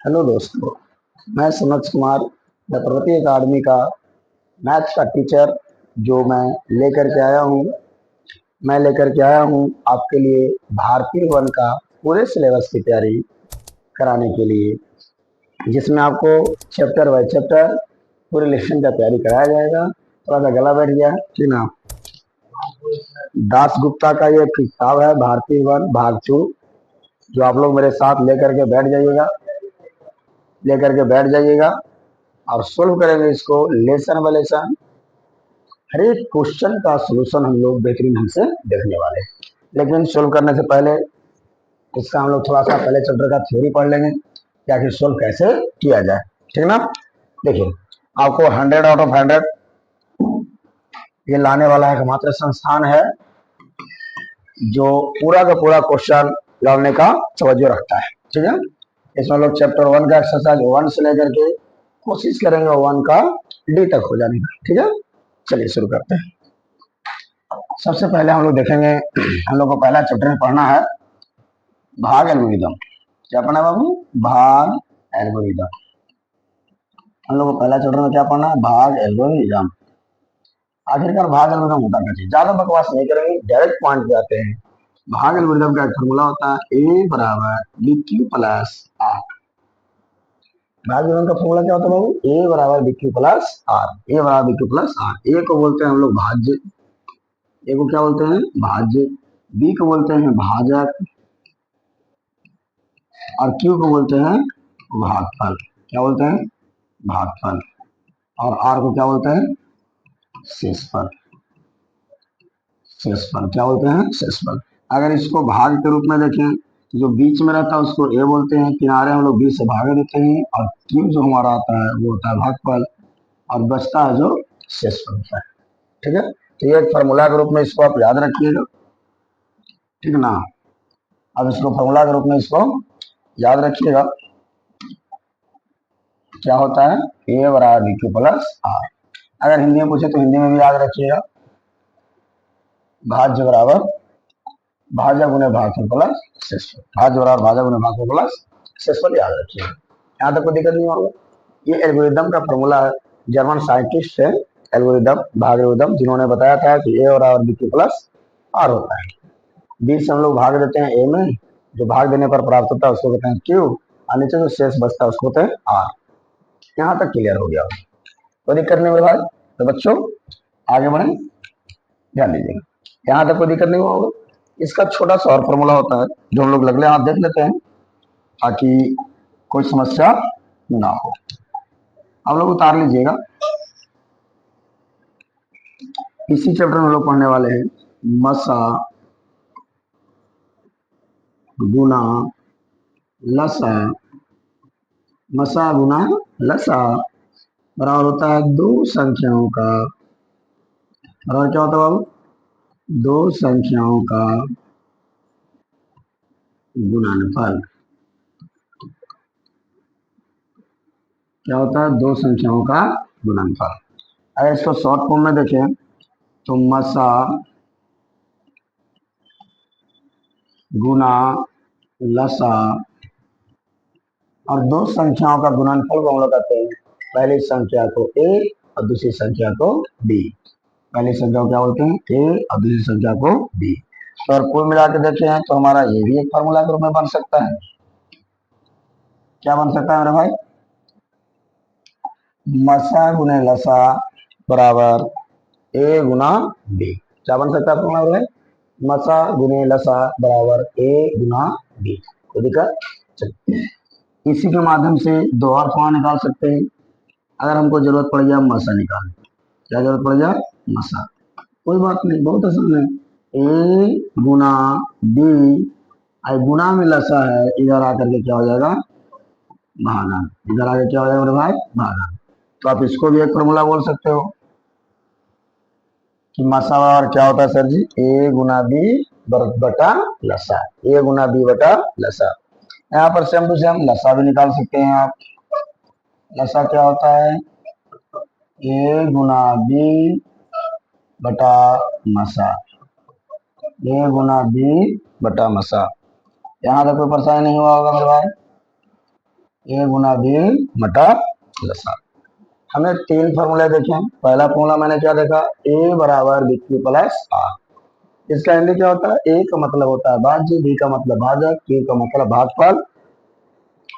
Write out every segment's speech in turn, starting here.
Hello दोस्तों, मैं सुनज Kumar the प्रगति अकादमी का मैथ्स का टीचर जो मैं लेकर के आया हूँ आपके लिए भारतीय वन का पूरे सिलेबस की तैयारी कराने के लिए, जिसमें आपको चैप्टर बाय चैप्टर पूरे लेसन का तैयारी कराया जाएगा। थोड़ा सा गला बैठ गया ठीक ना। दास गुप्ता का ये किताब है भारतीय वन भाग 2, जो आप लोग मेरे साथ लेकर के बैठ जाइएगा और सोल्व करेंगे इसको लेसन बाय लेसन। हर एक क्वेश्चन का सोल्यूशन हम लोग बेहतरीन ढंग से देखने वाले हैं। लेकिन सोल्व करने से पहले इसका हम लोग थोड़ा सा पहले चैप्टर का थ्योरी पढ़ लेंगे कि आखिर सोल्व कैसे किया जाए, ठीक ना। देखिए, आपको 100 आउट ऑफ 100 ये लाने वाला है एकमात्र संस्थान है जो पूरा का पूरा क्वेश्चन लाने का तवज्जो रखता है, ठीक है। इसमें लोग चैप्टर 1 का एक्सरसाइज 1 से लेकर के कोशिश करेंगे 1 का डी तक हो जाने का, ठीक है। चलिए शुरू करते हैं। सबसे पहले हम लोग देखेंगे, हम लोग को पहला चैप्टर में पढ़ना है भाग एल्गोरिदम। क्या पढ़ना है बाबू? भाग एल्गोरिदम। हम लोग को पहला चैप्टर में क्या पढ़ना है? भाग एल्गोरिदम। आखिरकार भाग एल्गोरिदम होता क्या चीज? ज्यादा बकवास नहीं करेंगे, डायरेक्ट पॉइंट पे आते हैं। भाग एल्गोरिदम का एक फॉर्मूला होता है ए बराबर बी क्यू प्लस आर। भाग एल्गोरिदम का फॉर्मूला क्या होता है बाबू? ए बराबर B Q plus R. A बराबर बी क्यू प्लस आर। ए को बोलते हैं हम लोग भाज्य, ए को क्या बोलते हैं? भाज्य। बी को बोलते हैं भाजक और क्यू को बोलते हैं भागफल। क्या बोलते हैं? भागफल। और आर को क्या बोलते हैं? शेषफल। शेषफल क्या बोलते हैं? शेषफल। अगर इसको भाग के रूप में देखें, जो बीच में रहता है उसको ए बोलते हैं, किनारे हम लोग बी से भाग देते हैं, और क्यू जो हमारा आता है वो होता है भागफल, और बचता है जो शेषफल होता है, ठीक है। तो ये एक फॉर्मूला के रूप में इसको आप याद रखिएगा, ठीक ना। अब इसको फॉर्मूला के रूप में इसको याद रखिएगा, क्या होता है? ए बराबर बी क्यू प्लस आर। अगर हिंदी में पूछे तो हिंदी में भी याद रखिएगा, भाज्य बराबर भाज्य गुने भागफल प्लस शेषफल। भाज्य बराबर भाज्य गुने भागफल प्लस शेषफल, याद रखिएगा। यहाँ तक कोई दिक्कत नहीं होगा। ये एल्गोरिदम का फॉर्मूला है, जर्मन साइंटिस्ट है एल्गोरिदम, भाग एल्गोरिदम, जिन्होंने बताया था कि ए बराबर बी क्यू प्लस आर होता है। बी से हम लोग भाग देते हैं ए में, जो भाग देने पर प्राप्त होता है उसको कहते हैं क्यू, और नीचे जो शेष बचता है उसको कहते हैं आर। यहाँ तक क्लियर हो गया? कोई दिक्कत नहीं मेरे भाई। तो बच्चों आगे बढ़े, ध्यान दीजिएगा। यहाँ तक कोई दिक्कत नहीं होगा। इसका छोटा सा और फॉर्मूला होता है जो हम लोग अगले हाथ देख लेते हैं ताकि कोई समस्या ना हो। आप लोग उतार लीजिएगा। इसी चैप्टर में हम लोग पढ़ने वाले हैं मसा गुना लसा। मसा गुना लसा बराबर होता है दो संख्याओं का, बराबर क्या होता है बाबू? दो संख्याओं का गुणनफल। क्या होता है? दो संख्याओं का गुणनफल। अगर इसको शॉर्ट फॉर्म में देखें तो मसा गुना लसा, और दो संख्याओं का गुणनफल को हम लोग कहते हैं पहली संख्या को ए और दूसरी संख्या को बी। पहली संख्या को क्या बोलते हैं? ए, और दूसरी संख्या को बी। तो और कुल मिला के देखें तो हमारा ये भी एक फॉर्मूला के रूप में बन सकता है। क्या बन सकता है मेरे भाई? मसा गुने लसा बराबर ए गुना बी। क्या बन सकता है फॉर्मूला मेरे भाई? मसा गुने लसा बराबर ए गुना बी। कोई दिक्कत? इसी के माध्यम से दो और फॉर्मूला निकाल सकते हैं अगर हमको जरूरत पड़ जाए मसा निकालने। क्या जरूरत पड़ जाए? मसा। कोई बात नहीं, बहुत आसान है। ए गुना बी, आई गुना में लसा है, इधर आकर के क्या हो जाएगा? भागा। इधर आगे क्या हो जाएगा मेरे भाई? भागा। तो आप इसको भी एक फॉर्मूला बोल सकते हो कि मसा और क्या होता है सर जी? ए गुना बी बटा लसा। ए गुना बी बटा लसा। यहाँ पर सेम टू सेम लसा भी निकाल सकते हैं आप। लसा क्या होता है? ए गुना बी बटा मसा। ए गुना बी बटा मसा। यहाँ तक कोई परेशानी नहीं हुआ होगा मेरे भाई? ए गुना बी बटा लसा। हमने 3 फॉर्मूले देखे। पहला फॉर्मूला मैंने क्या देखा, ए बराबर बी क्यू प्लस आर। इसका हिंदी क्या होता है, ए का मतलब होता है भाज्य, बी का मतलब भाजक, क्यू का मतलब भागफल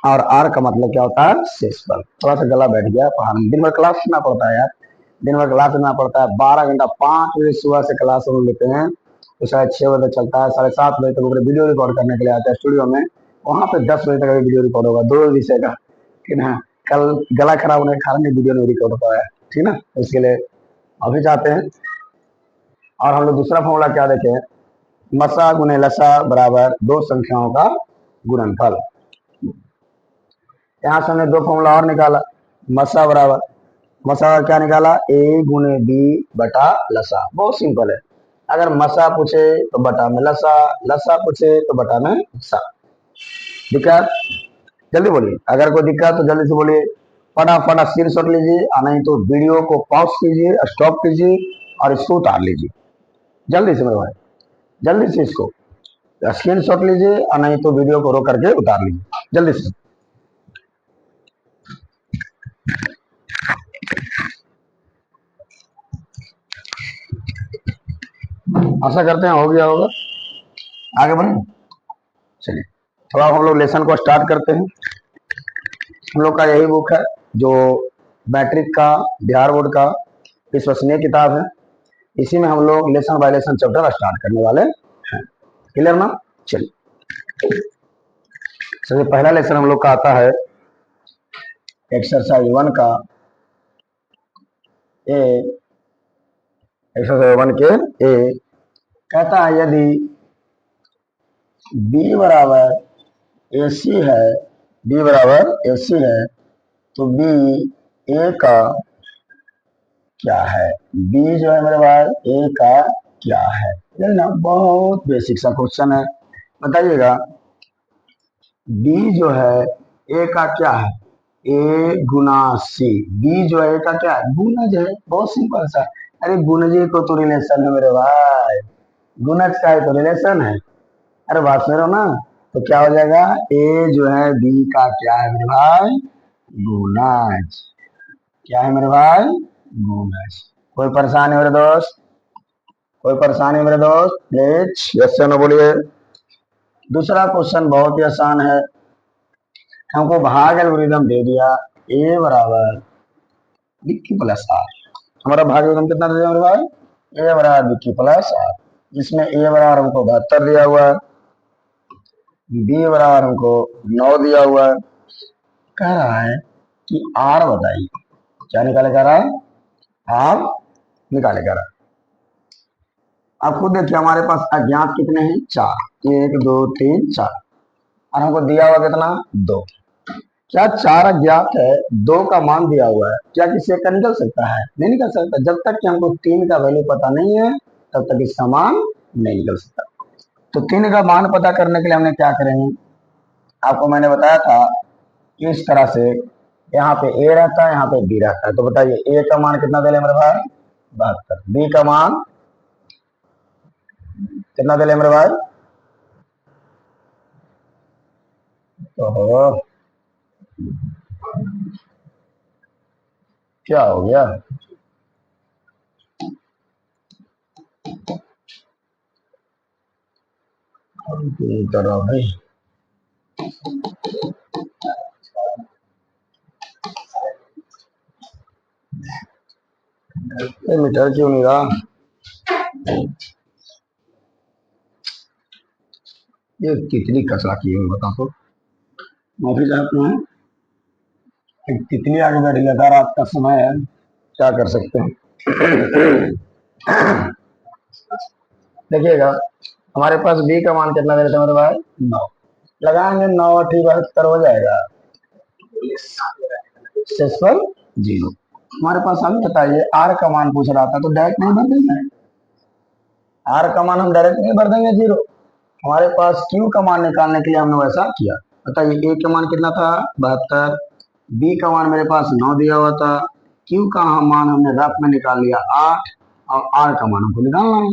और आर का मतलब क्या होता है, शेषफल। थोड़ा सा गला बैठ गया, दिन भर क्लास सुनना पड़ता है यार, दिन भर क्लास सुनना पड़ता है। 12 घंटा, 5 बजे सुबह से क्लास हम लेते हैं तो शायद 6 बजे चलता है, 7:30 बजे तक ऊपर वीडियो रिकॉर्ड करने के लिए आता है स्टूडियो में। वहां पे 10 बजे तक वीडियो रिकॉर्ड होगा 2 विषय का, ठीक है। कल गला खराब होने के कारण वीडियो नहीं रिकॉर्ड हो पाया, ठीक ना। उसके लिए अभी जाते हैं और हम लोग दूसरा फॉर्मूला क्या देखे, मसा गुने लसा बराबर दो संख्याओं का गुणनफल। यहाँ से हमने दो फॉर्मूला और निकाला। मसा बराबर, मसा क्या निकाला, ए गुने बी बटा लसा। बहुत सिंपल है। अगर मसा पूछे तो बटा में लसा, लसा पूछे तो बटा में सा। दिक्कत, जल्दी बोलिए, अगर कोई दिक्कत तो जल्दी से बोलिए। फटाफट स्क्रीनशॉट लीजिए और नहीं तो वीडियो को पॉज कीजिए, स्टॉप कीजिए और इसको उतार लीजिए जल्दी से मेरे भाई, जल्दी से इसको स्क्रीनशॉट लीजिए और नहीं तो वीडियो को रोक करके उतार लीजिए जल्दी से। आशा करते हैं हो गया होगा। आगे बढ़े, चलिए थोड़ा हम लोग लेसन को स्टार्ट करते हैं। हम लोग का यही बुक है जो मैट्रिक का, बिहार बोर्ड का विश्वसनीय किताब है। इसी में हम लोग lesson bye lesson chapter start करने वाले हैं। क्लियर ना, चलिए सबसे पहला लेसन हम लोग का आता है एक्सरसाइज 1 का ए। एक्सरसाइज 1 के ए कहता है यदि बी बराबर ए सी है, बी बराबर ए सी है तो बी ए का क्या है, बी जो है मेरे भाई ए का क्या है। ना बहुत बेसिक सा क्वेश्चन है, बताइएगा बी जो है ए का क्या है, ए गुना सी। बी जो है ए का क्या है, गुणज है, बहुत सिंपल सा। अरे गुणज को तो रिलेशन है मेरे भाई, गुणज का है तो रिलेशन है। अरे बात सुनो ना, तो क्या हो जाएगा, ए जो है बी का क्या है मेरे भाई, गुणज। क्या है मेरे भाई, गुणज। कोई परेशानी मेरे दोस्त, कोई परेशानी मेरे दोस्त, प्लीज यस या नो बोलिए। दूसरा क्वेश्चन बहुत ही आसान है। हमको भाग एल्गोरिथम दे दिया, ए बराबर विक्की प्लस आर। हमारा भाग एल्गोरिथम कितना दे दिया मेरे भाई, ए बराबर विक्की प्लस आर। इसमें ए बराबर हमको 72 दिया हुआ है, बी बराबर हमको 9 दिया हुआ है। कह रहा है कि आर बताइए, क्या निकाले जा रहा है, आर निकाले जा रहा है। आप खुद देखिए हमारे पास अज्ञात कितने हैं, 4, 1 2 3 4 और हमको दिया हुआ कितना, 2। क्या 4 अज्ञात है, 2 का मान दिया हुआ है, क्या किसी का निकल सकता है, नहीं निकल सकता। जब तक कि हमको 3 का वैल्यू पता नहीं है तब तक इसका मान नहीं निकल सकता। तो 3 का मान पता करने के लिए हमने क्या करेंगे, आपको मैंने बताया था इस तरह से, यहाँ पे ए रहता है, यहाँ पे बी रहता है। तो बताइए ए का मान कितना दे मेरे भाई, 72। बी का मान कितना दे मेरे भाई, तो क्या हो गया, करो भाई, मीटर क्यों नहीं रहा, ये कितनी कचरा की है बता तो। माफी चाहते हैं, कितनी आगे बैठ गया था, रात का समय है, क्या कर सकते हैं। देखिएगा हमारे पास बी का मान कितना दे रहे थे मेरे भाई, 9। लगाएंगे 9 8 72 हो जाएगा, शेषफल 0। हमारे पास हम बताइए आर का मान पूछ रहा था तो डायरेक्ट नहीं भर देंगे, आर का मान हम डायरेक्ट नहीं भर देंगे 0। हमारे पास क्यू का मान निकालने के लिए हमने वैसा किया। बताइए ए का मान कितना था, 72। बी का मान मेरे पास 9 दिया हुआ था, क्यू का मान हमने रफ में निकाल लिया 8 और आर का मान हमको निकालना है।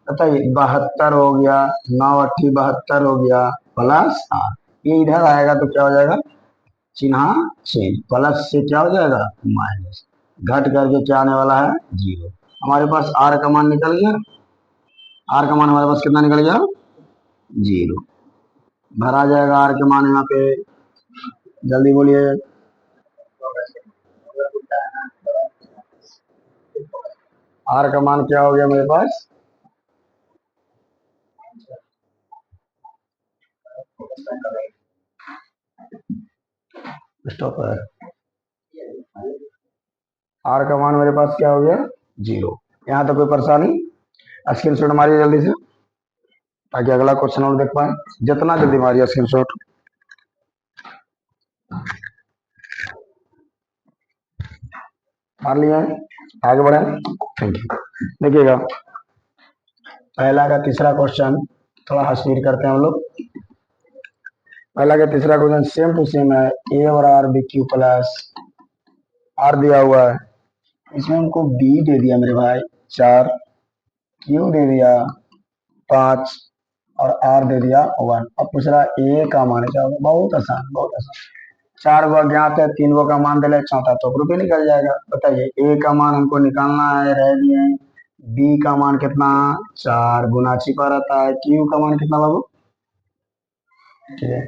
बताइए 72 हो गया, 9 8 72 हो गया प्लस आर। ये इधर आएगा तो क्या हो जाएगा, चिन्ह चेंज, प्लस से क्या हो जाएगा माइनस, घट करके क्या आने वाला है 0। हमारे पास आर का मान निकल गया, आर का मान हमारे पास कितना निकल गया 0। भरा जाएगा आर के मान यहाँ पे, जल्दी बोलिए। आर का मान क्या हो गया मेरे पास, स्टॉप है, आर का मान मेरे पास क्या हो गया 0। यहाँ तक कोई परेशानी, स्क्रीनशॉट मारिए जल्दी से ताकि अगला क्वेश्चन और देख पाए, जितना जल्दी मारिए स्क्रीनशॉट। मार लिया है, आगे बढ़े, थैंक यू। देखिएगा पहला का तीसरा क्वेश्चन, थोड़ा स्पीड करते हैं हम लोग। पहला का तीसरा क्वेश्चन सेम टू सेम है, ए और R B Q plus, R दिया हुआ है, इसमें हमको बी दे दिया मेरे भाई 4, क्यू दे दिया 5 और आर दे दिया 1। अब पूछ रहा ए का मान क्या होगा, बहुत आसान बहुत आसान, 4 गो अज्ञात है, 3 गो का मान दिला, चौथा तो ग्रुप ही निकल जाएगा। बताइए ए का मान हमको निकालना है, रह गए बी का मान कितना 4 गुना छिपा रहता है, क्यू का मान कितना बाबू, ठीक है।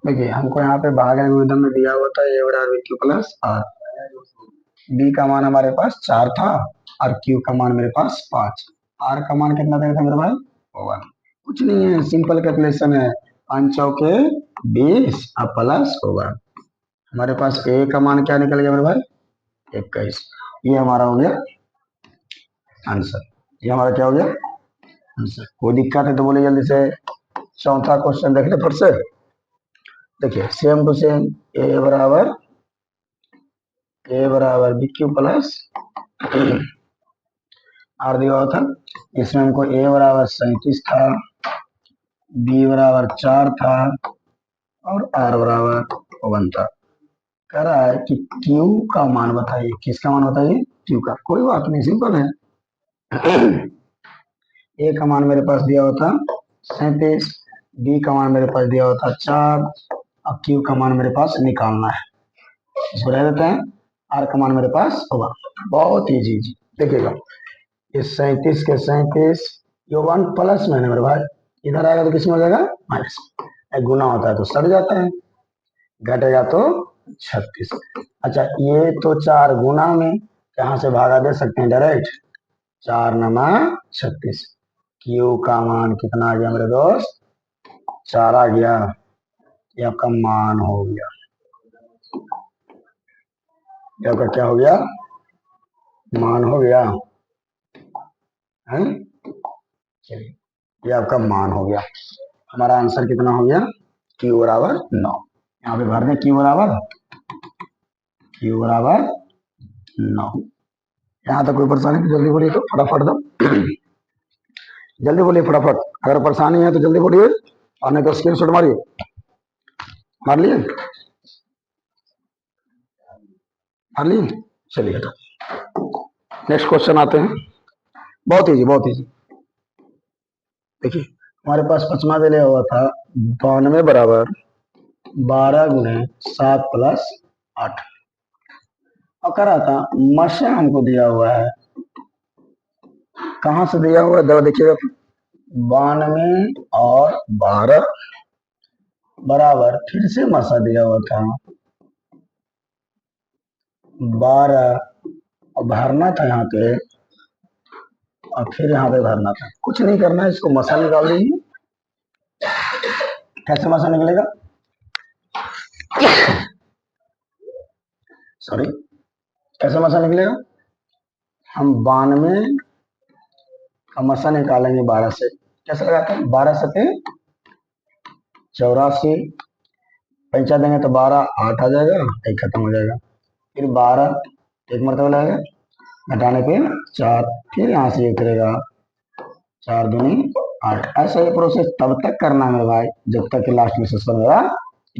देखिए हमको यहाँ पे भाग एल्गोरिथम में दिया हुआ था ए बराबर B Q plus R, B का मान हमारे पास 4 था और क्यू का मान मेरे पास 5, आर का मान कितना देगा था मेरे भाई 1। कुछ नहीं है, सिंपल कैलकुलेशन है, 5 चौके 20 और प्लस 1। हमारे पास ए का मान क्या निकल गया मेरे भाई 21। ये हमारा हो गया आंसर, ये हमारा क्या हो गया आंसर। कोई दिक्कत है तो बोले जल्दी से। चौथा क्वेश्चन देख ले फिर से, देखिए सेम टू सेम, ए बराबर बी क्यू प्लस आर दिया हुआ था, इसमें हमको ए बराबर 37 था, बी बराबर 4 था और आर बराबर 1 था। कह रहा है कि क्यू का मान बताइए, किसका मान बताइए क्यू का, कोई बात नहीं सिंपल है। ए का मान मेरे पास दिया हुआ था 37, बी का मान मेरे पास दिया हुआ था 4 और क्यू का मान मेरे पास निकालना है, इसको रह देते हैं। आर का मान मेरे पास होगा, बहुत ईजी जी। देखिएगा ये 37 के 37, ये 1 प्लस में है मेरे भाई, इधर आएगा तो किसमें हो जाएगा माइनस, गुना होता है तो सड़ जाता है, घटेगा तो 36। अच्छा ये तो 4 गुना में, यहाँ से भागा दे सकते हैं डायरेक्ट, 4 नमा 36, क्यू का मान कितना आ गया मेरे दोस्त 4 आ गया, ये आपका मान हो गया, ये आपका क्या हो गया मान हो गया है, चलिए ये आपका मान हो गया। हमारा आंसर कितना हो गया क्यू बराबर 9, यहाँ पे भर दें क्यू बराबर 9। यहाँ तक कोई परेशानी तो जल्दी बोलिए, तो फटाफट दो, जल्दी बोलिए फटाफट, अगर परेशानी है तो जल्दी बोलिए और नहीं तो स्क्रीन शॉट मारिए। मार लिए, मार लिए, चलिए नेक्स्ट क्वेश्चन आते हैं, बहुत इजी बहुत इजी। देखिए हमारे पास पचमा दिया हुआ था 92 बराबर 12 गुणे 7 प्लस 8, और कह रहा था मशा हमको दिया हुआ है, कहां से दिया हुआ है दर देखिएगा, 92 और 12 बराबर, फिर से मशा दिया हुआ था 12 और भरना था यहाँ पे और फिर यहाँ पे भरना था, कुछ नहीं करना है, इसको मसा निकाल दीजिए। कैसे मसा निकलेगा, सॉरी कैसे मसा निकलेगा, हम 92 का मसा निकालेंगे 12 से, कैसे लगाते हैं 12 सते 84, पैंचा देंगे तो 12 8 आ जाएगा, एक खत्म हो जाएगा, फिर 12 एक मरतबा लगेगा, घटाने पे 4, फिर यहाँ से ये करेगा 4 दूनी 8, ऐसा ये प्रोसेस तब तक करना है मेरे भाई जब तक कि लास्ट में सिस्टम मेरा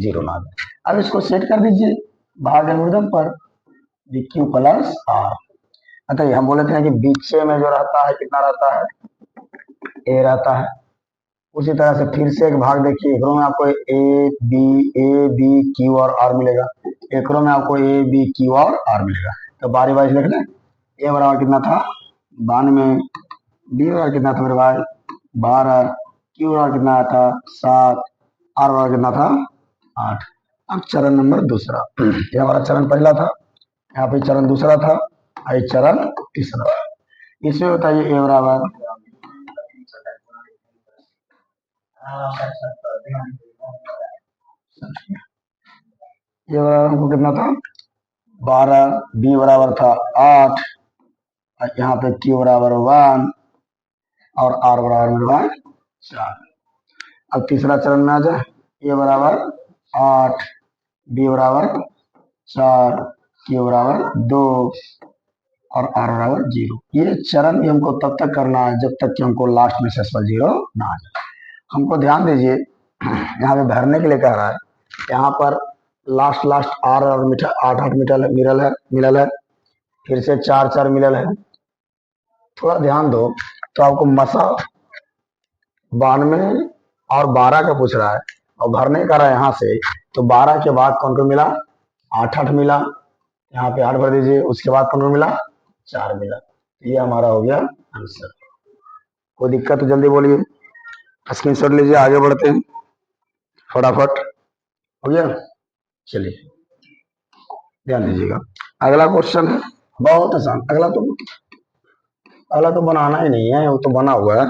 0 ना आ जाए। अब इसको सेट कर दीजिए भाग एल्गोरिथम पर, बी क्यू प्लस आर, अतः हम बोले थे कि बीच में जो रहता है कितना रहता है ए रहता है, उसी तरह से फिर से एक भाग देखिए, एकरों में आपको ए बी क्यू और आर मिलेगा, एकरों में आपको ए बी क्यू और आर मिलेगा। तो बारी बारी देख लें, ए बराबर कितना था 92, बी बराबर कितना था मेरे भाई 12, क्यू बराबर कितना था 7, आर बराबर कितना था 8। अब चरण नंबर दूसरा, ये हमारा चरण पहला था, यहाँ पे चरण दूसरा था, और चरण तीसरा। इसमें बताइए ए बराबर ये बराबर हमको कितना था 12, बी बराबर था 8, और यहाँ पे क्यू बराबर 1 और आर बराबर मेरे भाई 4। अब तीसरा चरण में आ जाए, ए बराबर 8, बी बराबर 4, क्यू बराबर 2 और आर बराबर 0। ये चरण भी हमको तब तक करना है जब तक कि हमको लास्ट में शेषफल 0 ना आ जाए। हमको ध्यान दीजिए, यहाँ पे भरने के लिए कह रहा है, यहाँ पर लास्ट लास्ट आर और मीटर 8 मीटर मिलल है, फिर से 4 मिलल है। थोड़ा ध्यान दो, तो आपको मसा 92 और 12 का पूछ रहा है, और भरने का रहा है यहाँ से, तो 12 के बाद कौन को मिला 8 मिला, यहाँ पे 8 भर दीजिए, उसके बाद कौन को मिला 4 मिला। तो ये हमारा हो गया आंसर। कोई दिक्कत तो जल्दी बोलिए, स्क्रीनशॉट लीजिए, आगे बढ़ते हैं फटाफट। हो गया, चलिए ध्यान दीजिएगा। अगला क्वेश्चन है बहुत आसान, अगला तो बनाना ही नहीं है, वो तो बना हुआ है।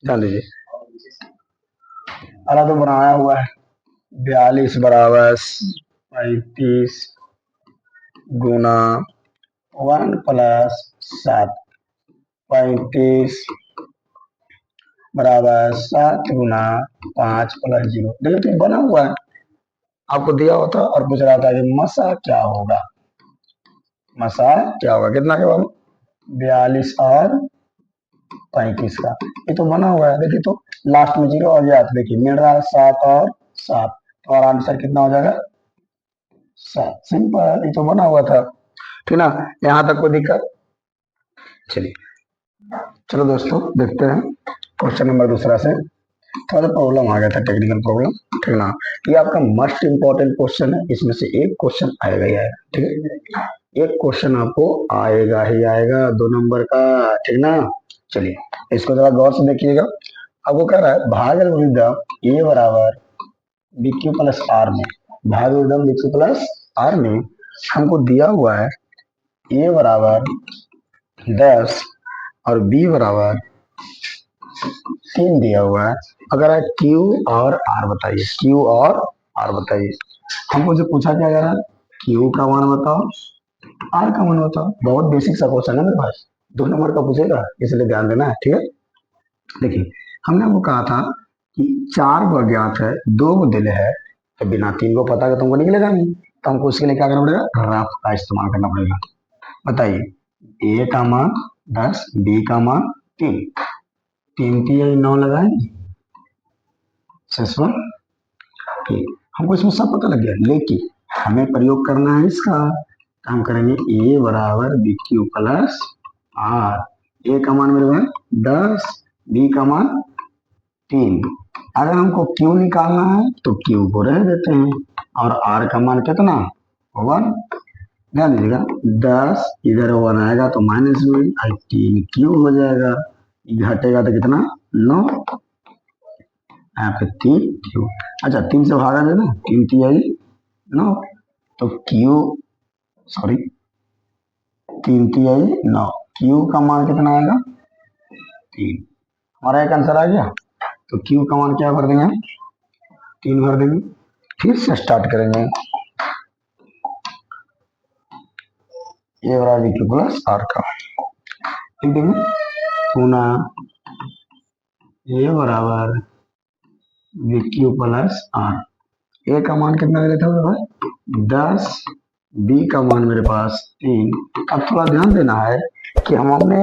ध्यान दीजिए, अगला तो बनाया हुआ है। 42 बराबर 35 गुना 1 प्लस 7, 35 बराबर 7 गुना 5 प्लस 0। देखिए तो बना हुआ है, आपको दिया होता और पूछ रहा था कि मसा क्या होगा, मसा क्या होगा, कितना के बाद 42 और 35 का, ये तो बना हुआ है। देखिए तो लास्ट में 0 आ गया, तो देखिए मिल रहा है 7 और 7, तो और आंसर कितना हो जाएगा 7। सिंपल, ये तो बना हुआ था, ठीक ना। यहाँ तक कोई दिक्कत, चलिए चलो दोस्तों देखते हैं क्वेश्चन नंबर दूसरा से। थोड़ा प्रॉब्लम आ गया था, टेक्निकल प्रॉब्लम, ठीक ना। ये आपका मोस्ट इंपॉर्टेंट क्वेश्चन है, इसमें से एक क्वेश्चन आएगा ही आएगा, ठीक है। एक क्वेश्चन आपको आएगा ही आएगा 2 नंबर का, ठीक ना। चलिए इसको जरा गौर से देखिएगा। अब वो कह रहा है भाग एल्गोरिदम ए बराबर बी क्यू प्लस आर में, भाग algorithm B Q plus R में हमको दिया हुआ है ए बराबर 10 और बी बराबर 3 दिया हुआ है। अगर है क्यू और आर बताइए, क्यू और आर बताइए। हमको जो पूछा क्या जा रहा है, क्यू का मान बताओ, आर का मान बताओ। बहुत बेसिक सा क्वेश्चन है मेरे पास, 2 नंबर का पूछेगा, इसलिए ध्यान देना है, ठीक है। देखिए हमने आपको कहा था कि 4 को अज्ञात है, 2 को दिल है, तो बिना 3 को पता है तुमको निकलेगा नहीं, तो हमको उसके लिए क्या करना पड़ेगा, रफ का इस्तेमाल करना पड़ेगा। बताइए ए का मान 10, बी का मान 3, 3 3 9 लगाएंगे, हमको इसमें सब पता लग गया, लेकिन हमें प्रयोग करना है इसका। हम करेंगे ए बराबर बी क्यू प्लस आर। ए का मान मेरे भाई 10, बी का मान 3। अगर हमको क्यू निकालना है तो क्यू को रह देते हैं, और आर का मान कितना 1। ध्यान दीजिएगा 10 इधर 1 आएगा तो माइनस में, 3 क्यू हो जाएगा, घटेगा तो कितना 9, यहाँ पे 3 क्यू। अच्छा 3 से भागा देना, 3 3 9, तो क्यू सॉरी 3 3 9, क्यू का मान कितना आएगा 3। हमारा एक आंसर आ गया, तो क्यू का मान क्या भर देंगे 3 भर देंगे। फिर से स्टार्ट करेंगे, ए बराबर क्यू प्लस आर का लिख देंगे, पुना ए बराबर वी क्यू प्लस आर। ए का मान कितना दे देता हूँ भाई 10, बी का मान मेरे पास 3। अब थोड़ा ध्यान देना है कि हमने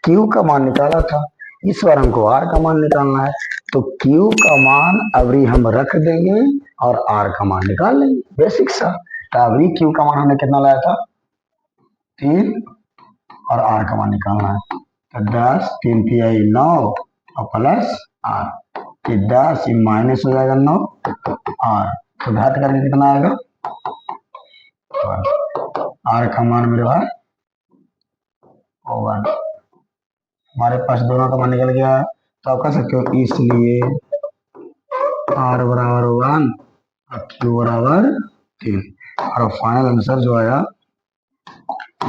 क्यू का मान निकाला था, इस बार हमको आर का मान निकालना है, तो क्यू का मान अभी हम रख देंगे और आर का मान निकाल लेंगे, बेसिक सा। तो अभी क्यू का मान हमने कितना लाया था 3, और आर का मान निकालना है, तो 10 3 3 9 और प्लस आर। कि 10 माइनस हो जाएगा 9 आर, तो घात करके कितना आएगा 1। आर का मान मेरे भाई 1। हमारे पास दोनों का मान निकल गया, तो आप कह सकते हो इसलिए आर बराबर 1 और क्यू बराबर 3। और फाइनल आंसर जो आया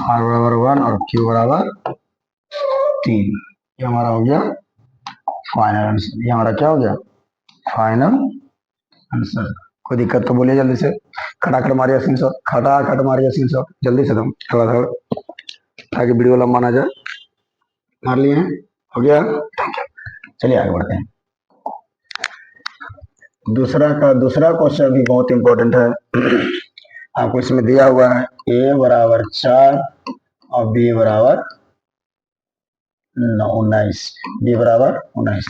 आर बराबर 1 और क्यू बराबर 3, ये हमारा हो गया फाइनल आंसर। ये हमारा क्या हो गया फाइनल आंसर। कोई दिक्कत तो बोलिए जल्दी से, खटाखट मारिए स्क्रीनशॉट, खटाखट मारिए स्क्रीनशॉट जल्दी से, तुम थोड़ा थोड़ा ताकि वीडियो लंबा ना जाए। मार लिए हैं, हो गया, चलिए आगे बढ़ते हैं। दूसरा क्वेश्चन भी बहुत इंपॉर्टेंट है। आपको इसमें दिया हुआ है a बराबर 4 और b बराबर 19, b बराबर 19।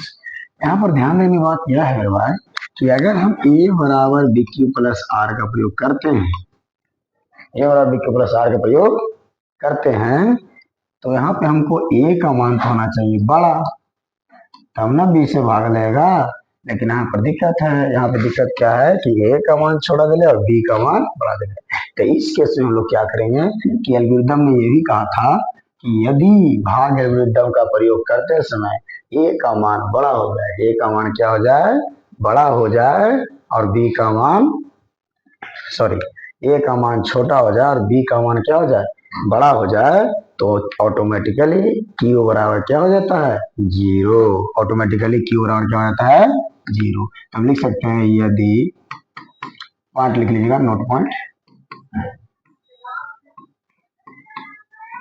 यहाँ पर ध्यान देने की बात यह है मेरे भाई कि अगर हम a बराबर बी क्यू प्लस आर का प्रयोग करते हैं, a बराबर बी क्यू प्लस आर का प्रयोग करते हैं, तो यहाँ पे हमको a का मान तो होना चाहिए बड़ा, तब ना b से भाग लेगा। लेकिन यहाँ पर दिक्कत है, यहाँ पे दिक्कत क्या है कि a का मान छोटा दे और b का मान बड़ा दे। तो इस केस में हम लोग क्या करेंगे कि एल्गोरिथम ने ये भी कहा था कि यदि भाग एल्गोरिथम का प्रयोग करते समय a का मान बड़ा हो जाए, a का मान क्या हो जाए बड़ा हो जाए, और b का मान a का मान छोटा हो जाए और b का मान क्या हो जाए बड़ा हो जाए, तो ऑटोमेटिकली Q बराबर क्या हो जाता है 0। ऑटोमेटिकली Q बराबर क्या हो जाता है 0। हम लिख सकते हैं यदि, पॉइंट लिख लीजिएगा, नोट पॉइंट,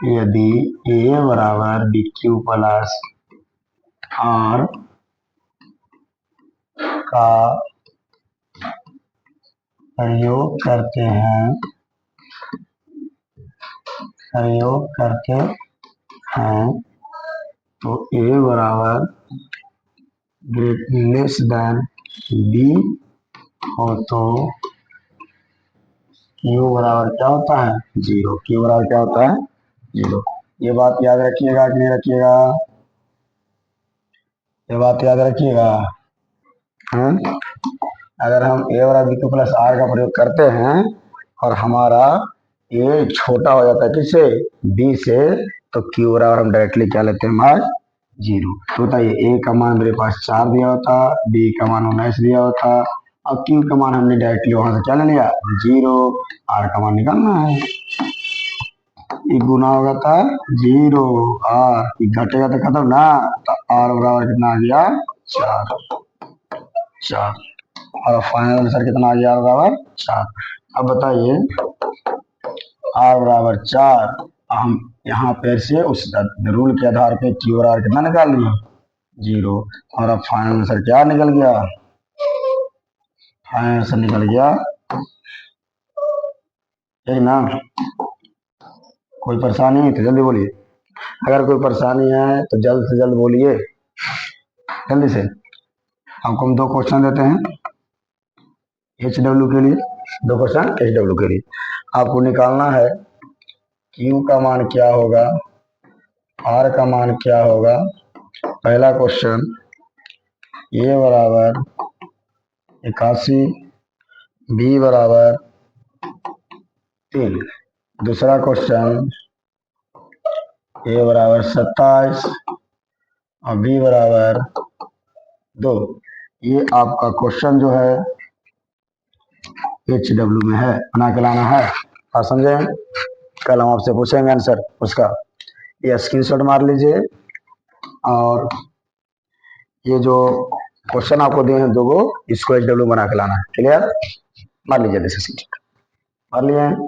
यदि a बराबर बी क्यू प्लस आर का प्रयोग करते हैं तो a बराबर लेस देन b हो तो Q बराबर क्या होता है 0। Q बराबर क्या होता है 0। ये बात याद रखिएगा कि नहीं रखिएगा, ये बात याद रखिएगा। अगर हम a बराबर बी क्यू प्लस आर का प्रयोग करते हैं और हमारा a छोटा हो जाता है किससे b से, तो Q बराबर हम डायरेक्टली क्या लेते हैं हमारे 0। तो बताइए a का मान मेरे पास 4 दिया होता, b का मान 19 दिया होता, अब Q का मान हमने डायरेक्टली वहां से क्या ले लिया 0। r का मान निकालना है, ये गुना होगा था 0, r घटेगा तो खत्म ना, तो r बराबर कितना आ गया 4। और फाइनल आंसर कितना आ गया r बराबर 4। अब बताइए r बराबर 4, हम यहाँ पे से उस रूल के आधार पे Q और r कितना निकाल लिए 0। और अब फाइनल आंसर क्या निकल गया, फाइनल आंसर निकल गया, ठीक ना। कोई परेशानी है तो जल्दी बोलिए, अगर कोई परेशानी है तो जल्द से जल्द बोलिए जल्दी से। आपको हम 2 क्वेश्चन देते हैं HW के लिए, 2 क्वेश्चन HW के लिए। आपको निकालना है Q का मान क्या होगा, R का मान क्या होगा। पहला क्वेश्चन A बराबर 81, B बराबर 3। दूसरा क्वेश्चन A बराबर 27 और B बराबर 2। ये आपका क्वेश्चन जो है HW में है, बना के लाना है। आप समझे, कल हम आपसे पूछेंगे आंसर उसका, ये स्क्रीनशॉट मार लीजिए। और ये जो क्वेश्चन आपको दिए हैं 2 गो, इसको HW बना के लाना है। क्लियर, मार लीजिए जैसे स्क्रीनशॉट मार लिए हैं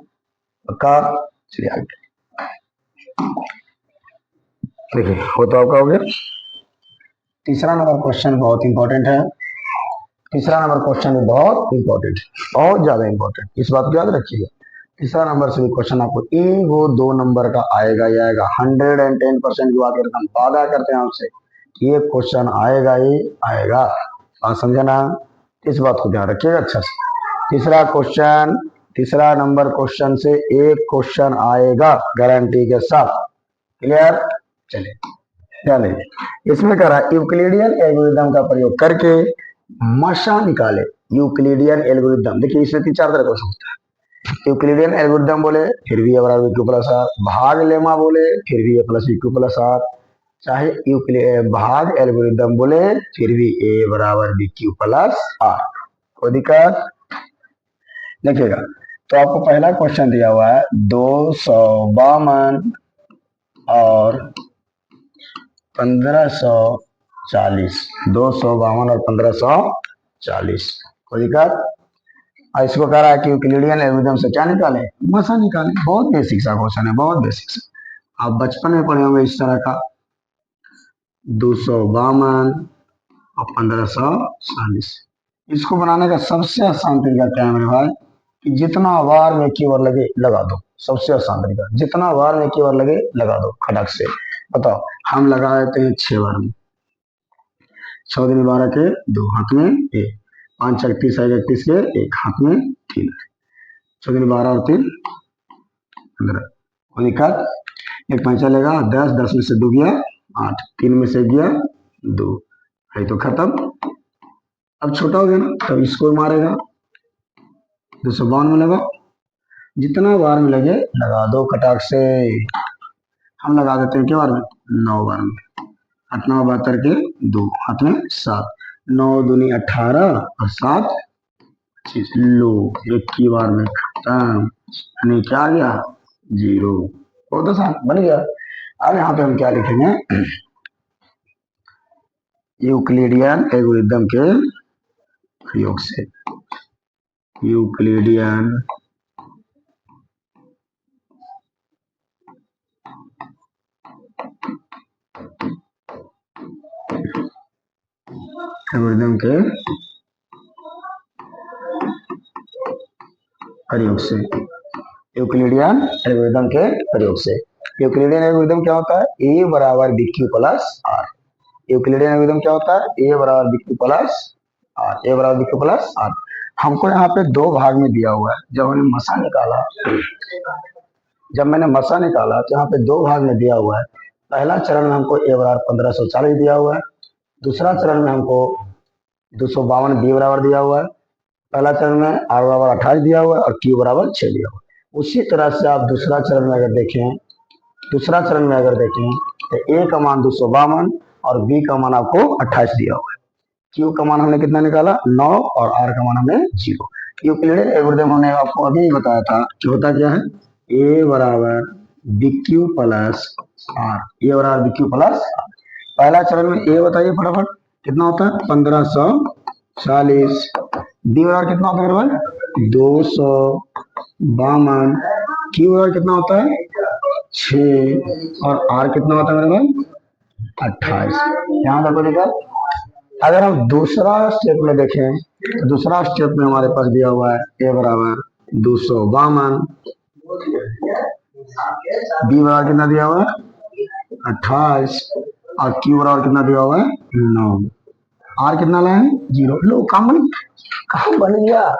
पक्का। चलिए आगे देखिए, हो तो आपका हो गया। तीसरा नंबर क्वेश्चन बहुत इंपॉर्टेंट है, तीसरा नंबर क्वेश्चन भी बहुत इंपॉर्टेंट, बहुत ज्यादा इंपॉर्टेंट, इस बात को याद रखिएगा। तीसरा नंबर से भी क्वेश्चन आपको वो 2 नंबर का आएगा ही आएगा। 110% की बात करते हैं, वादा करते हैं आपसे, ये क्वेश्चन आएगा ही आएगा। बात समझे ना, इस बात को ध्यान रखिएगा अच्छा से। तीसरा नंबर क्वेश्चन से एक क्वेश्चन आएगा गारंटी के साथ। क्लियर, चलिए क्या नहीं, इसमें कह रहा है यूक्लिडियन एल्गोरिदम का प्रयोग करके मसा निकाले। यूक्लिडियन एल्गोरिदम, देखिए इसमें 3-4 तरह का होता है। यूक्लिडियन एल्गोरिदम बोले फिर भी ए बराबर क्यू प्लस आर, भाग लेमा बोले फिर भी ए प्लस क्यू प्लस आर, चाहे भाग एल्गोरिदम बोले फिर भी ए बराबर बी क्यू प्लस आर, कोई दिक्कत। देखिएगा, तो आपको पहला क्वेश्चन दिया हुआ है 252 और 1540, 252 और 1540, कोई दिक्कत। और इसको कह रहा है कि यूक्लिडियन एल्गोरिथम से क्या निकाले, मसा निकाले। बहुत बेसिक सा क्वेश्चन है, बहुत बेसिक सा, आप बचपन में पढ़े होंगे इस तरह का। 252 और 1540, इसको बनाने का सबसे आसान तरीका क्या है मेरे भाई, कि जितना बार में कीवर्ड लगे लगा दो। सबसे आसान तरीका, जितना बार में कीवर्ड लगे लगा दो खटक से। बताओ, हम लगा देते हैं 6 बार में, 6 दिन 12 के 2 हाथ में 1, 5 31 है 31 के 1 हाथ में 3, 6 दिन 12 और 3 15, कोई दिक्कत। एक पैंचा लेगा 10, 10 में से 2 गया 8, 3 में से गया 2, है तो खत्म। अब छोटा हो गया ना, तब इसको मारेगा 252 में लगा, जितना बार में लगे लगा दो कटाक से। हम लगा देते हैं क्या बार में, 9 बार में, 8 9 72 के 2 हाथ में 7, 9 दूनी 18 और 7 25, लो एक की बार में खत्म। यानी क्या आ गया, 0। बहुत आसान बन गया। अब यहाँ पे हम क्या लिखेंगे, यूक्लिडियन एल्गोरिथम के प्रयोग से, यूक्लिडियन एल्गोरिथम के प्रयोग से, यूक्लिडियन एल्गोरिथम के प्रयोग से। यूक्लिडियन एल्गोरिथम क्या होता है, ए बराबर B Q plus R. Euclidean algorithm क्या होता है, ए बराबर B Q plus R, A बराबर बी क्यू प्लस आर। हमको यहाँ पे 2 भाग में दिया हुआ है। जब हमने मसा निकाला, जब मैंने मसा निकाला तो यहाँ पे 2 भाग में दिया हुआ है। पहला चरण में हमको ए बराबर 1540 दिया हुआ है, दूसरा चरण में हमको 252 बी बराबर दिया हुआ है। पहला चरण में आर बराबर 28 दिया हुआ है और क्यू बराबर 6 दिया हुआ है। उसी तरह से आप दूसरा चरण में अगर देखें, दूसरा चरण में अगर देखें तो ए का मान 252 और बी का मान आपको 28 दिया हुआ है। क्यू का मान हमने कितना निकाला, 9, और आर का मान हमने 0। यूक्लिडियन एल्गोरिथम हमने आपको अभी बताया था कि होता क्या है, ए बराबर B Q plus R, A बराबर बी क्यू प्लस आर। पहला चरण में ए बताइए फटाफट कितना होता है, 1540। बी बराबर कितना होता है मेरे भाई, 252। क्यू बराबर कितना होता है, 6, और आर कितना होता है मेरे भाई, 28। यहाँ तक देखा। अगर हम दूसरा स्टेप में देखें तो दूसरा स्टेप में हमारे पास दिया हुआ है ए बराबर 252, बी बराबर कितना दिया हुआ है 28, और क्यू बराबर कितना दिया हुआ है 9, आर कितना लाए 0। लो काम बन गया,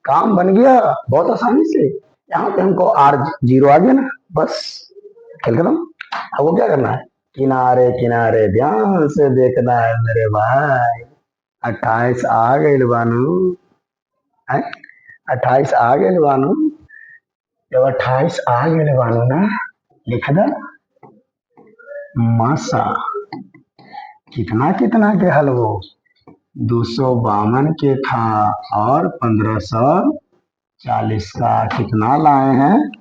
काम बन गया बहुत आसानी से। यहाँ पे हमको आर 0 आ गया ना, बस खेल खत्म। अब वो क्या करना है, किनारे किनारे ध्यान से देखना है मेरे भाई। 28 आ गए बानू, 28 आ गए बानू। जब 28 आ गए बानू ना, लिख दे मासा कितना कितना के हलवो, 252 के था और 1540 का कितना लाए हैं,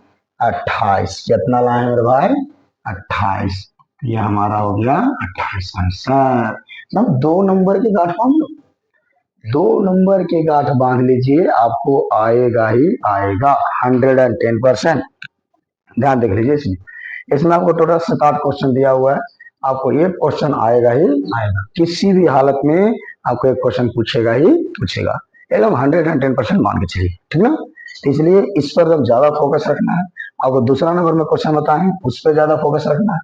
28। कितना लाए हैं मेरे भाई, 28। ये हमारा हो गया 28 आंसर। मतलब 2 नंबर के गांठ बांध लो, 2 नंबर के गांठ बांध लीजिए, आपको आएगा ही आएगा 110%। ध्यान देख लीजिए, इसमें आपको टोटल 7 क्वेश्चन दिया हुआ है, आपको एक क्वेश्चन आएगा ही आएगा। किसी भी हालत में आपको एक क्वेश्चन पूछेगा ही पूछेगा, एकदम 110% मान के चलिए, ठीक ना। इसलिए इस पर जब ज्यादा फोकस रखना है, आपको दूसरा नंबर में क्वेश्चन बताएं उस पर ज्यादा फोकस रखना है,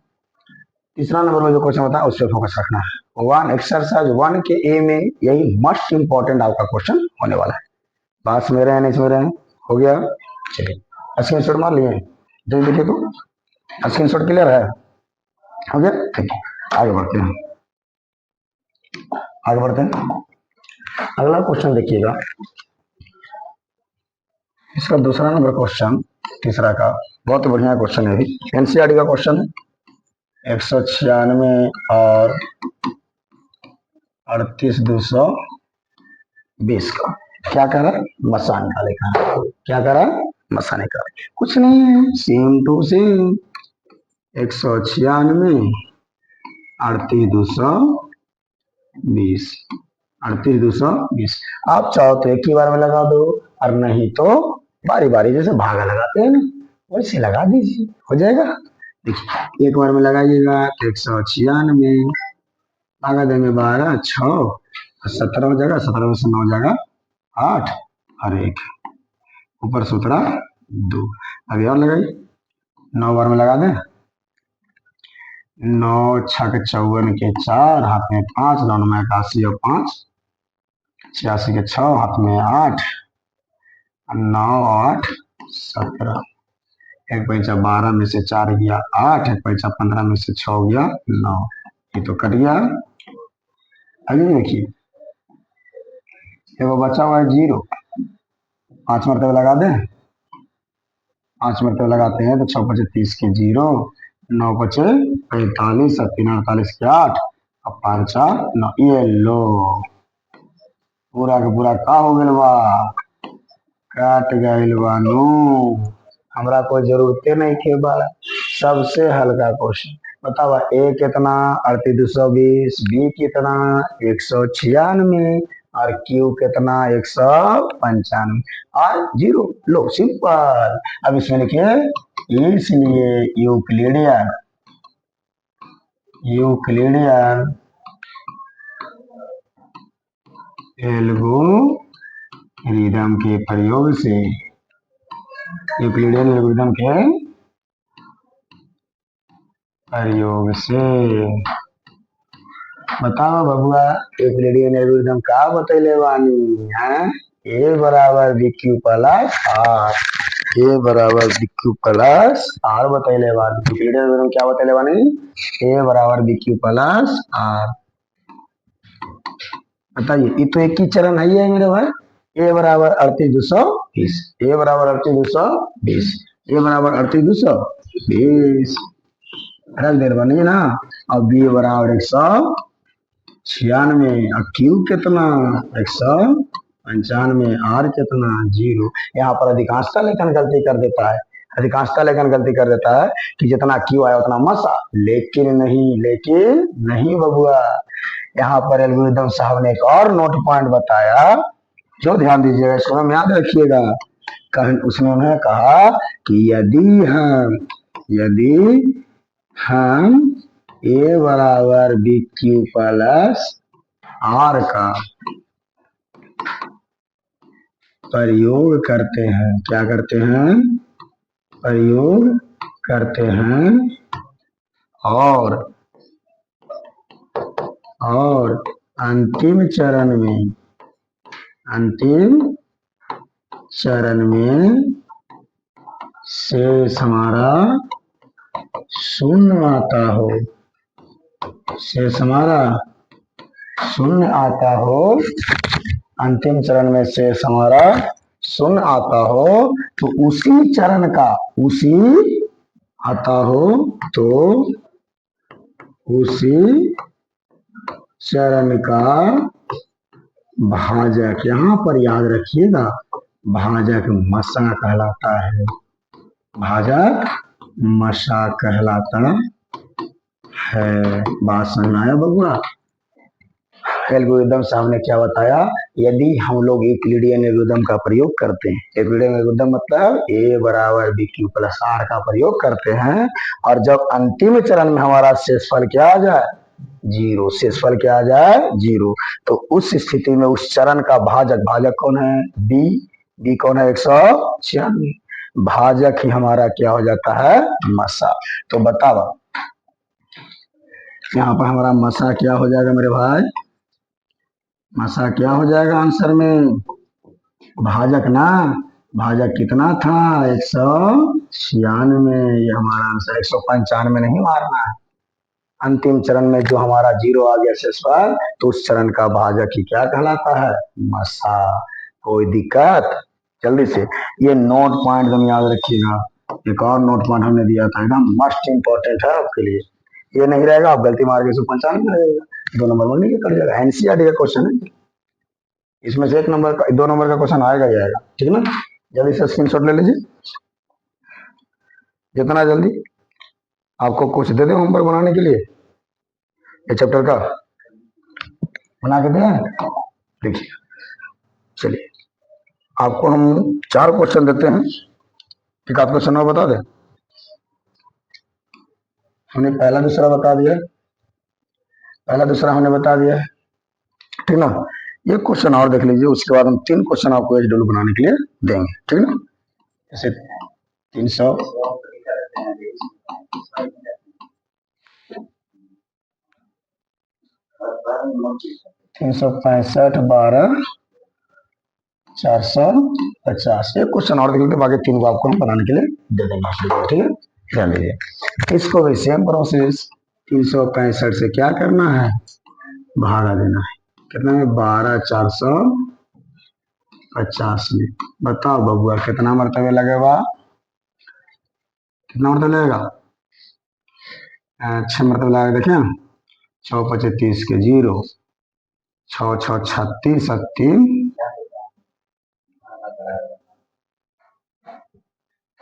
तीसरा नंबर में जो क्वेश्चन बताएं उस पर फोकस रखना है। 1 एक्सरसाइज 1 के ए में यही मोस्ट इंपॉर्टेंट आपका क्वेश्चन होने वाला है। बात समझ रहे हैं नहीं समझ रहे हैं, हो गया। चलिए स्क्रीन शॉट मार लिए, जो देखिए तो स्क्रीन शॉट क्लियर है, हो गया ठीक है। आगे बढ़ते हैं, आगे बढ़ते हैं। अगला क्वेश्चन देखिएगा, इसका दूसरा नंबर क्वेश्चन तीसरा का, बहुत बढ़िया क्वेश्चन है, एनसीईआरटी का क्वेश्चन है। 196 और 38,220 का क्या कर रहा है, मसा निकालेगा। क्या कर रहा है, मसा निकाले, कुछ नहीं है, सेम टू सेम। 196 38,220, 38,220। आप चाहो तो एक ही बार में लगा दो, और नहीं तो बारी बारी जैसे भागा लगाते हैं ना, वैसे लगा दीजिए, हो जाएगा। देखिए एक बार में लगाइएगा तो 196 भागा देंगे 12, 6 17 हो जाएगा, 17 में से 9 हो जाएगा 8 और 1, ऊपर 17 2। अभी और लगाइए, 9 बार में लगा दें, 9 छक 54 के 4, हाथ में 5, 9 में 81 और 5 86 के 6, हाथ में 8, 9 8 17, एक पैसा 12 में से 4 गया 8, एक पैसा 15 में से 6 गया 9, ये तो कट गया। अभी देखिए एगो बचा हुआ है 0, 5 मरतबे लगा दें, 5 मरतबे लगाते हैं तो 6 पचे 30 के 0, 9 पचे 45 और 3 48 के 8 और 5 9। ये लो पूरा का पूरा का हो गया बा, काट गइल बानू, हमरा कोई जरूरते नहीं थे बा। सबसे हल्का क्वेश्चन बताओ, ए कितना 38,220, बी कितना 196 और क्यू कितना 195 और 0। लो सिंपल। अब इसमें लिखिए, इसलिए यूक्लिडियन यूक्लिडियन एल्गोरिदम के प्रयोग से, यूक्लिडियन एल्गोरिदम के प्रयोग से, बताओ बबुआ यूक्लिडियन एल्गोरिदम का बतैले बानी है। ए बराबर B Q plus R, A बराबर बी क्यू प्लस आर बतैले बानी। यूक्लिडियन एल्गोरिदम क्या बतैले बानी, ए बराबर बी क्यू प्लस आर। बताइए, ये तो एक ही चरण है मेरे भाई। ए बराबर 38,220, ए बराबर 38,220, ए बराबर 38,220 रख दे बनी ना। और बी बराबर 196 और क्यू कितना 195, आर कितना 0। यहाँ पर अधिकांशता लेखन गलती कर देता है, अधिकांशता लेखन गलती कर देता है कि जितना क्यू आया उतना मसा, लेकिन नहीं, लेकिन नहीं बबुआ। यहाँ पर एल्गोरिदम साहब ने एक और नोट पॉइंट बताया, जो ध्यान दीजिएगा, इसको हम याद रखिएगा। उसने उन्हें कहा कि यदि हम ए बराबर बी क्यू प्लस आर का प्रयोग करते हैं, क्या करते हैं, प्रयोग करते हैं, और अंतिम चरण में शेष हमारा शून्य आता हो, शेष हमारा शून्य आता हो, अंतिम चरण में शेष हमारा शून्य आता हो, तो उसी चरण का, उसी आता हो तो उसी चरण का भाजक, यहां पर याद रखिएगा, भाजक मसा कहलाता है, भाजक मसा कहलाता है। बात समझ में आया बबुआ। एल्गोरिदम साहब ने क्या बताया, यदि हम लोग यूक्लिडियन एल्गोरिदम का प्रयोग करते हैं, यूक्लिडियन एल्गोरिदम मतलब ए बराबर बी क्यू प्लस आर का प्रयोग करते हैं, और जब अंतिम चरण में हमारा शेषफल क्या आ जाए 0, शेषफल क्या आ जाए 0, तो उस स्थिति में उस चरण का भाजक, भाजक कौन है बी, बी कौन है 196, भाजक ही हमारा क्या हो जाता है मसा। तो बताओ यहाँ पर हमारा मसा क्या हो जाएगा मेरे भाई, मसा क्या हो जाएगा आंसर में, भाजक ना, भाजक कितना था 196, ये हमारा आंसर, 195 नहीं मारना है, अंतिम चरण में जो हमारा जीरो आ गया शेषफल, तो उस चरण का भाजक ही क्या कहलाता है? मसा। कोई दिक्कत? जल्दी से ये नोट पॉइंट एकदम याद रखिएगा। एक और नोट पॉइंट हमने दिया था, एकदम मस्ट इंपॉर्टेंट है आपके लिए। ये नहीं रहेगा आप गलती मार के 195 रहेगा, 2 नंबर में नहीं कट जाएगा। एनसीईआरटी का क्वेश्चन है, इसमें से 1 नंबर का 2 नंबर का क्वेश्चन आएगा ही आएगा, ठीक है ना। जल्दी से स्क्रीनशॉट ले लीजिए, जितना जल्दी। आपको कुछ दे दे होमवर्क बनाने के लिए, ये चैप्टर का बना के दे। देखिए, चलिए आपको हम 4 क्वेश्चन देते हैं, एक आध क्वेश्चन और बता दें। हमने पहला दूसरा बता दिया, पहला दूसरा हमने बता दिया है, ठीक ना। ये क्वेश्चन और देख लीजिए, उसके बाद हम 3 क्वेश्चन आपको एच डब्ल्यू बनाने के लिए देंगे, ठीक ना। जैसे 300 365 12 450, एक क्वेश्चन और देख लेते, बाकी 3 को आपको हम बनाने के लिए दे देंगे, ठीक है। ध्यान दीजिए, इसको भी सेम प्रोसेस 365 से क्या करना है? भागा देना है। कितना है? 12 450 में। बताओ बबुआ कितना मरतबे लगेगा? कितना मरतबे लगेगा? 6 मरतबे लगा देखें। 6 5 30 के 0, 6 6 36 और 3।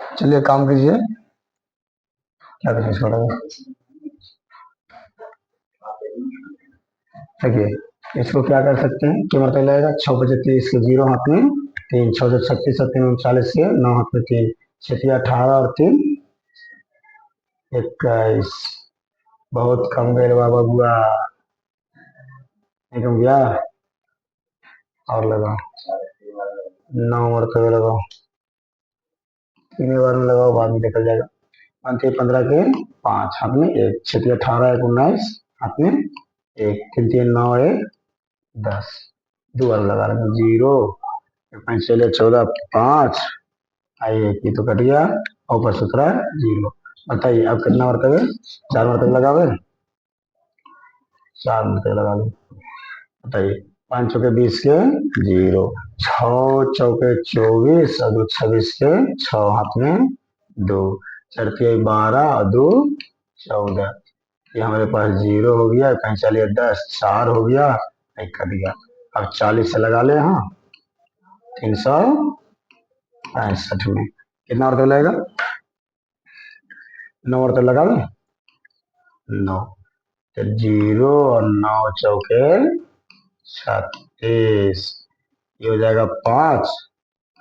चलिए काम कीजिए, क्या करें छोड़ा। देखिए इसको क्या कर सकते हैं कि मतलब लगेगा 6 5 30 के 0 हाथ में 3, 6 से 36 और 3 39 के 9 हाथ में 3, 6 18 और 3 21। बहुत कम गए बाबा बुआ, नहीं कम गया। और लगाओ 9 मरतबे लगाओ, 3 बार में लगाओ, बाद में निकल जाएगा। 15 के 5 हाथ में 1, 6 18 1 19 हाथ में 1, 3 3 9 1 10, 2 बार लगा लेंगे। 0 5 चले 14 5, आइए ये तो कट गया, ऊपर 17 0। बताइए अब कितना मरतबे? 4 मरतबे लगावे, 4 मरतबे लगा लो। बताइए 5 चौके 20 के 0, 6 चौके 24 और 2 26 के 6 हाथ में 2, 4 तिहाई 12 और 2 14। ये हमारे पास 0 हो गया, 45 10 4 हो गया, एक कट गया। अब 40 से लगा ले, हाँ 365 में कितना मरतबे लगेगा? 9 मरतबे लगा लो, 9, तो 0 और 9 चौके 36, ये हो जाएगा 5,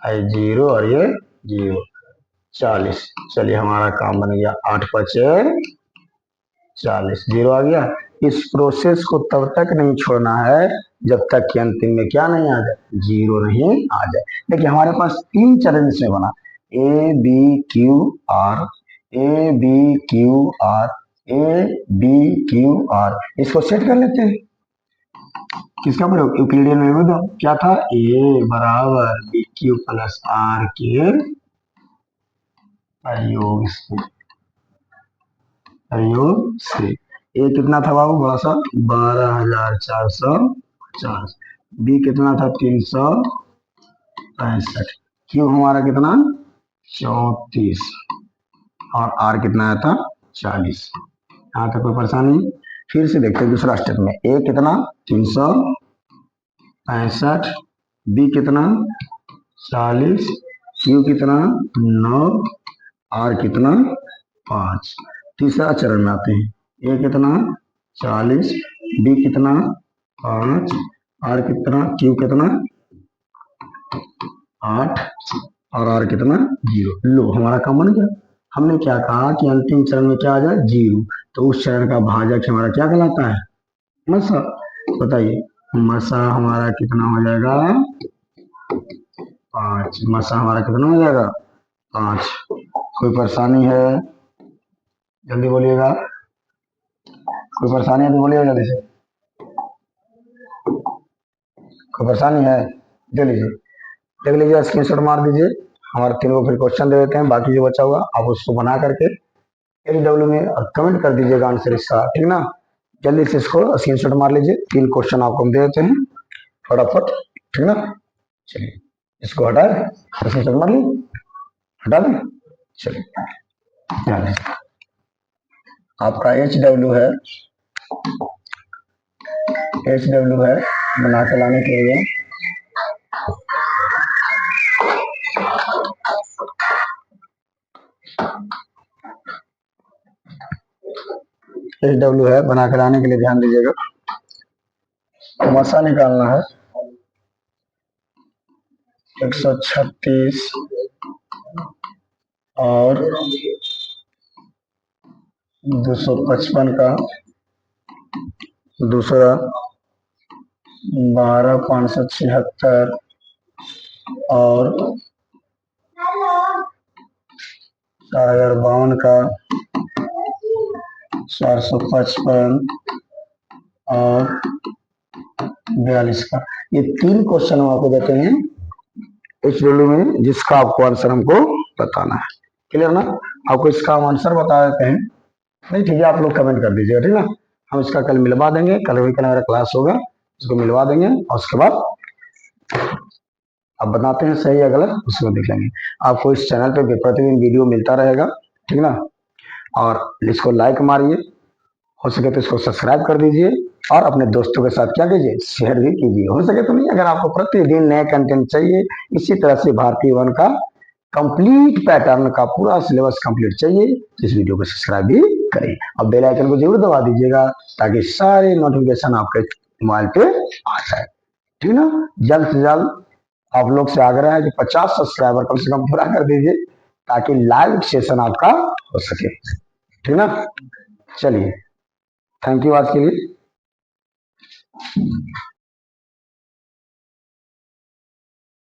ये 0 और ये 0, 40। चलिए हमारा काम बन गया, 8 5 40, 0 आ गया। इस प्रोसेस को तब तक नहीं छोड़ना है जब तक कि अंतिम में क्या नहीं आ जाए? 0 नहीं आ जाए। देखिए हमारे पास 3 चरण इसमें बना, A B Q R, A B Q R, A B Q R. इसको सेट कर लेते हैं, किसका प्रयोग? यूक्लिडियन में दो, क्या था? ए बराबर बी क्यू प्लस आर के प्रयोग से, प्रयोग से। ए कितना था बाबू बड़ा सा? 12,450। बी कितना था? 365। क्यू हमारा कितना? 34। और आर कितना आया था? 40। यहाँ तक कोई परेशानी? फिर से देखते हैं दूसरा स्टेप में। ए कितना? 365। बी कितना? 40। क्यू कितना? 9। आर कितना? 5। तीसरा चरण में आते हैं। ए कितना? 40। बी कितना? 5। आर कितना? क्यू कितना? 8। और आर कितना? 0। लो हमारा काम बन गया। हमने क्या कहा कि अंतिम चरण में क्या आ जाए? 0। तो उस चरण का भाजक हमारा क्या कहलाता है? मसा। बताइए मसा हमारा कितना हो जाएगा? 5। मसा हमारा कितना हो जाएगा? 5। कोई परेशानी है? जल्दी बोलिएगा, कोई परेशानी है तो बोलिएगा जल्दी से। कोई परेशानी है? देख लीजिए, देख लीजिए, स्क्रीनशॉट मार दीजिए। हमारे 3 को फिर क्वेश्चन दे देते हैं, बाकी जो बचा हुआ आप उसको बना करके एच डब्ल्यू में और कमेंट कर दीजिएगा आंसर इसका, ठीक ना। जल्दी से इसको स्क्रीनशॉट मार लीजिए, 3 क्वेश्चन आपको हम दे देते हैं फटाफट, ठीक ना। चलिए इसको हटा दें, स्क्रीनशॉट मार ली, हटा दें। चलिए ध्यान दें। आपका एच डब्ल्यू है बना के लाने के लिए एच डब्ल्यू है बना के लाने के लिए ध्यान दीजिएगा। मसा निकालना है 136 और 255 का दूसरा 12,576 और 4,052 का 455 और 42 का। ये 3 क्वेश्चन हम आपको देते हैं एच डब्ल्यू में, जिसका आपको आंसर हमको बताना है। क्लियर ना। आपको इसका हम आंसर बता देते हैं, नहीं ठीक है, आप लोग कमेंट कर दीजिएगा, ठीक ना। हम इसका कल मिलवा देंगे, कल मेरा क्लास होगा, इसको मिलवा देंगे और उसके बाद अब बताते हैं सही या गलत, उसको देख लेंगे। आपको इस चैनल पे प्रतिदिन वीडियो मिलता रहेगा, ठीक ना। और इसको लाइक मारिए, हो सके तो इसको सब्सक्राइब कर दीजिए और अपने दोस्तों के साथ क्या कीजिए, शेयर भी कीजिए। हो सके तो नहीं, अगर आपको प्रतिदिन नए कंटेंट चाहिए, इसी तरह से भारतीय वन का कंप्लीट पैटर्न का पूरा सिलेबस कंप्लीट चाहिए, तो इस वीडियो को सब्सक्राइब भी करें और बेल आइकन को जरूर दबा दीजिएगा, ताकि सारे नोटिफिकेशन आपके मोबाइल पे आ जाए, ठीक ना। जल्द से जल्द आप लोग से आग्रह है कि 50 सब्सक्राइबर कम से कम पूरा कर दीजिए, ताकि लाइव सेशन आपका हो सके, ठीक ना। चलिए, थैंक यू आज के लिए।